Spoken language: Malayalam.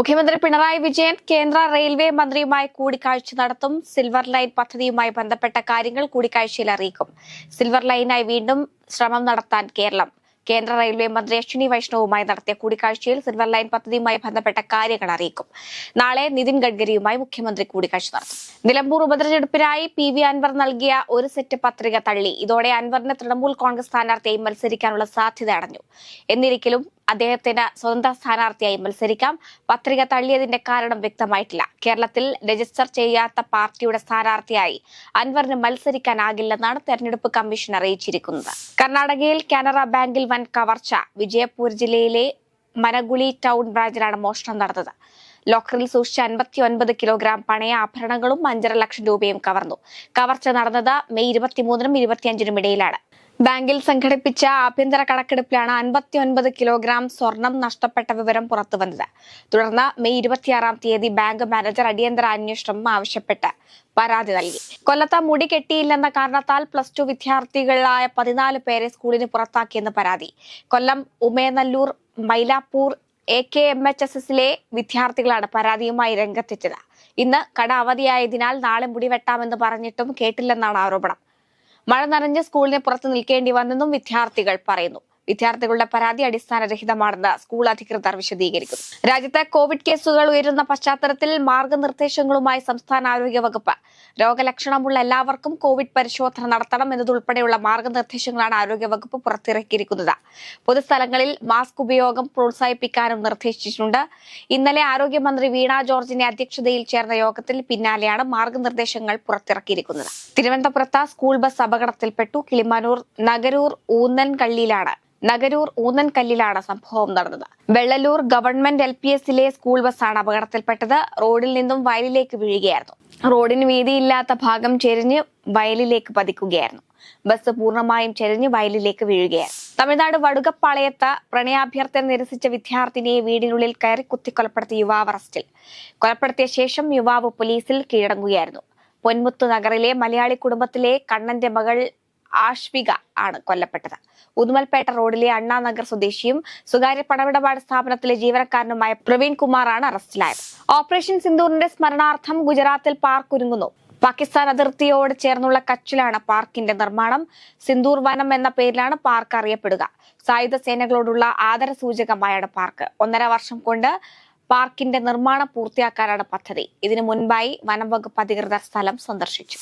മുഖ്യമന്ത്രി പിണറായി വിജയൻ കേന്ദ്ര റെയിൽവേ മന്ത്രിയുമായി കൂടിക്കാഴ്ച നടത്തും. സിൽവർ ലൈൻ പദ്ധതിയുമായി ബന്ധപ്പെട്ട കാര്യങ്ങൾ കൂടിക്കാഴ്ചയിൽ അറിയിക്കും. സിൽവർ ലൈനായി വീണ്ടും ശ്രമം നടത്താൻ കേന്ദ്ര റെയിൽവേ മന്ത്രി അശ്വിനി വൈഷ്ണവുമായി നടത്തിയ കൂടിക്കാഴ്ചയിൽ സിൽവർ ലൈൻ പദ്ധതിയുമായി ബന്ധപ്പെട്ട കാര്യങ്ങൾ അറിയിക്കും. നാളെ നിതിൻ ഗഡ്കരിയുമായി മുഖ്യമന്ത്രി കൂടിക്കാഴ്ച നടത്തും. നിലമ്പൂർ ഉപതെരഞ്ഞെടുപ്പിനായി PV അൻവർ നൽകിയ ഒരു സെറ്റ് പത്രിക തള്ളി. ഇതോടെ അൻവറിന് തൃണമൂൽ കോൺഗ്രസ് സ്ഥാനാർത്ഥിയായി മത്സരിക്കാനുള്ള സാധ്യത അടഞ്ഞു. എന്നിരിക്കലും അദ്ദേഹത്തിന് സ്വതന്ത്ര സ്ഥാനാർത്ഥിയായി മത്സരിക്കാം. പത്രിക തള്ളിയതിന്റെ കാരണം വ്യക്തമായിട്ടില്ല. കേരളത്തിൽ രജിസ്റ്റർ ചെയ്യാത്ത പാർട്ടിയുടെ സ്ഥാനാർത്ഥിയായി അൻവറിന് മത്സരിക്കാനാകില്ലെന്നാണ് തെരഞ്ഞെടുപ്പ് കമ്മീഷൻ അറിയിച്ചിരിക്കുന്നത്. കർണാടകയിൽ കാനറ ബാങ്കിൽ വൻ കവർച്ച. വിജയപൂർ ജില്ലയിലെ മനഗുളി ടൗൺ ബ്രാഞ്ചിലാണ് മോഷണം നടന്നത്. ലോക്കറിൽ സൂക്ഷിച്ച 59 കിലോഗ്രാം പണയ ആഭരണങ്ങളും 5.5 ലക്ഷം രൂപയും കവർന്നു. കവർച്ച നടന്നത് മെയ് 23-നും 25-നും ഇടയിലാണ്. ബാങ്കിൽ സംഘടിപ്പിച്ച ആഭ്യന്തര കണക്കെടുപ്പിലാണ് 59 കിലോഗ്രാം സ്വർണം നഷ്ടപ്പെട്ട വിവരം പുറത്തുവന്നത്. തുടർന്ന് മെയ് 26-ാം തീയതി ബാങ്ക് മാനേജർ അടിയന്തര അന്വേഷണം ആവശ്യപ്പെട്ട് പരാതി നൽകി. കൊല്ലത്ത് മുടി കെട്ടിയില്ലെന്ന കാരണത്താൽ +2 വിദ്യാർത്ഥികളായ 14 പേരെ സ്കൂളിന് പുറത്താക്കിയെന്ന് പരാതി. കൊല്ലം ഉമേനല്ലൂർ മൈലാപ്പൂർ AKMHSSലെ വിദ്യാർത്ഥികളാണ് പരാതിയുമായി രംഗത്തെത്തിയത്. ഇന്ന് കട അവധിയായതിനാൽ നാളെ മുടി വെട്ടാമെന്ന് പറഞ്ഞിട്ടും കേട്ടില്ലെന്നാണ് ആരോപണം. മഴ നനഞ്ഞ് സ്കൂളിന് പുറത്തു നിൽക്കേണ്ടി വന്നെന്നും വിദ്യാർത്ഥികൾ പറയുന്നു. വിദ്യാർത്ഥികളുടെ പരാതി അടിസ്ഥാനരഹിതമാണെന്ന് സ്കൂൾ അധികൃതർ വിശദീകരിക്കുന്നു. രാജ്യത്ത് കോവിഡ് കേസുകൾ ഉയരുന്ന പശ്ചാത്തലത്തിൽ മാർഗനിർദ്ദേശങ്ങളുമായി സംസ്ഥാന ആരോഗ്യ വകുപ്പ്. രോഗലക്ഷണമുള്ള എല്ലാവർക്കും കോവിഡ് പരിശോധന നടത്തണം എന്നതുൾപ്പെടെയുള്ള മാർഗനിർദ്ദേശങ്ങളാണ് ആരോഗ്യ വകുപ്പ് പുറത്തിറക്കിയിരിക്കുന്നത്. പൊതുസ്ഥലങ്ങളിൽ മാസ്ക് ഉപയോഗം പ്രോത്സാഹിപ്പിക്കാനും നിർദ്ദേശിച്ചിട്ടുണ്ട്. ഇന്നലെ ആരോഗ്യമന്ത്രി വീണ ജോർജിന്റെ അധ്യക്ഷതയിൽ ചേർന്ന യോഗത്തിൽ പിന്നാലെയാണ് മാർഗനിർദ്ദേശങ്ങൾ പുറത്തിറക്കിയിരിക്കുന്നത്. തിരുവനന്തപുരത്ത് സ്കൂൾ ബസ് അപകടത്തിൽപ്പെട്ടു. കിളിമാനൂർ നഗരൂർ ഊന്നൻകല്ലിലാണ് സംഭവം നടന്നത്. വെള്ളലൂർ ഗവൺമെന്റ് LPSലെ സ്കൂൾ ബസ്സാണ് അപകടത്തിൽപ്പെട്ടത്. റോഡിൽ നിന്നും വയലിലേക്ക് വീഴുകയായിരുന്നു. റോഡിന് വീതിയില്ലാത്ത ഭാഗം ചെരിഞ്ഞ് വയലിലേക്ക് പതിക്കുകയായിരുന്നു. ബസ് പൂർണ്ണമായും ചെരിഞ്ഞ് വയലിലേക്ക് വീഴുകയായിരുന്നു. തമിഴ്നാട് വടുകപ്പാളയത്ത് പ്രണയാഭ്യർത്ഥന നിരസിച്ച വിദ്യാർത്ഥിനിയെ വീടിനുള്ളിൽ കയറി കുത്തിക്കൊലപ്പെടുത്തിയ യുവാവ് അറസ്റ്റിൽ. കൊലപ്പെടുത്തിയ ശേഷം യുവാവ് പോലീസിൽ കീഴടങ്ങുകയായിരുന്നു. പൊന്മുത്തു നഗറിലെ മലയാളി കുടുംബത്തിലെ കണ്ണന്റെ മകൾ ആശ്വിക ആണ് കൊല്ലപ്പെട്ടത്. ഉദുമൽപേട്ട റോഡിലെ അണ്ണാനഗർ സ്വദേശിയും സ്വകാര്യ പണമിടപാട് സ്ഥാപനത്തിലെ ജീവനക്കാരനുമായ പ്രവീൺ കുമാറാണ് അറസ്റ്റിലായത്. ഓപ്പറേഷൻ സിന്ദൂറിന്റെ സ്മരണാർത്ഥം ഗുജറാത്തിൽ പാർക്ക് ഒരുങ്ങുന്നു. പാകിസ്ഥാൻ അതിർത്തിയോട് ചേർന്നുള്ള കച്ചിലാണ് പാർക്കിന്റെ നിർമ്മാണം. സിന്ദൂർ വനം എന്ന പേരിലാണ് പാർക്ക് അറിയപ്പെടുക. സായുധ സേനകളോടുള്ള ആദരസൂചകമായാണ് പാർക്ക്. 1.5 വർഷം കൊണ്ട് പാർക്കിന്റെ നിർമ്മാണം പൂർത്തിയാക്കാനാണ് പദ്ധതി. ഇതിനു മുൻപായി വനം വകുപ്പ് അധികൃതർ സ്ഥലം സന്ദർശിച്ചു.